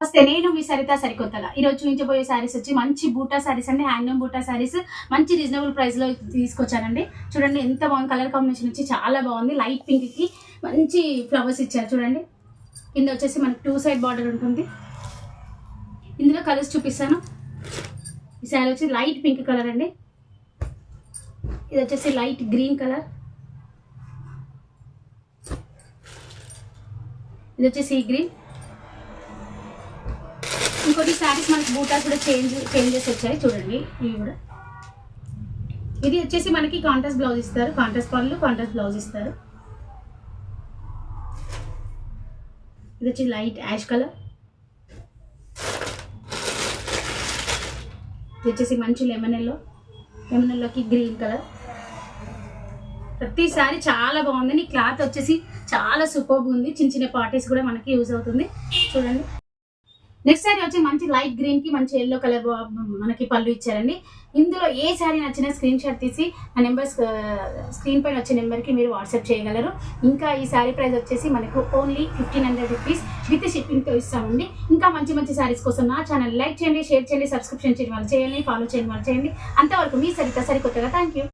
నమస్తే, నేను మీ సరిత సరికొత్తగా ఈరోజు చూపించబోయే శారీస్ వచ్చి మంచి బూటా శారీస్ అండి. హ్యాండ్లూమ్ బూటా శారీస్ మంచి రీజనబుల్ ప్రైస్లో తీసుకొచ్చానండి. చూడండి ఎంత బాగుంది, కలర్ కాంబినేషన్ వచ్చి చాలా బాగుంది. లైట్ పింక్కి మంచి ఫ్లవర్స్ ఇచ్చారు చూడండి. కింద వచ్చేసి మనకి 2 సైడ్ బార్డర్ ఉంటుంది. ఇందులో కలర్స్ చూపిస్తాను. ఈ శారీ వచ్చి లైట్ పింక్ కలర్ అండి. ఇది వచ్చేసి లైట్ గ్రీన్ కలర్. ఇది వచ్చేసి సీ గ్రీన్. ఇంకోటి శారీస్ మనకి బూటాస్ కూడా చేంజెస్ వచ్చాయి చూడండి. ఇవి కూడా ఇది వచ్చేసి మనకి కాంట్రాస్ట్ బ్లౌజ్ ఇస్తారు, కాంట్రాస్ట్ పళ్ళు, కాంట్రాస్ట్ బ్లౌజ్ ఇస్తారు. ఇది వచ్చి లైట్ యాష్ కలర్. ఇది వచ్చేసి మంచి లెమన్ ఎల్లోకి గ్రీన్ కలర్. ప్రతి శారీ చాలా బాగుంది. క్లాత్ వచ్చేసి చాలా సూపర్గా ఉంది. చిన్న చిన్న పార్టీస్ కూడా మనకి యూజ్ అవుతుంది చూడండి. నెక్స్ట్ శారీ వచ్చి మంచి లైట్ గ్రీన్ కి మంచి ఎల్లో కలర్ మనకి పళ్ళు ఇచ్చారండి. ఇందులో ఏ శారీ నచ్చినా స్క్రీన్ షాట్ తీసి ఆ నెంబర్ స్క్రీన్ పైన వచ్చే నెంబర్కి మీరు వాట్సాప్ చేయగలరు. ఇంకా ఈ శారీ ప్రైస్ వచ్చేసి మనకు ఓన్లీ 1500 రూపీస్ విత్ షిప్పింగ్తో ఇస్తామండి. ఇంకా మంచి మంచి శారీస్ కోసం నా ఛానల్ లైక్ చేయండి, షేర్ చేయండి, సబ్స్క్రిప్షన్ చేయడం వాళ్ళు చేయండి, ఫాలో చేయడం వాళ్ళు చేయండి. అంతవరకు మీ సరిత సరికొత్తగా. Thank you.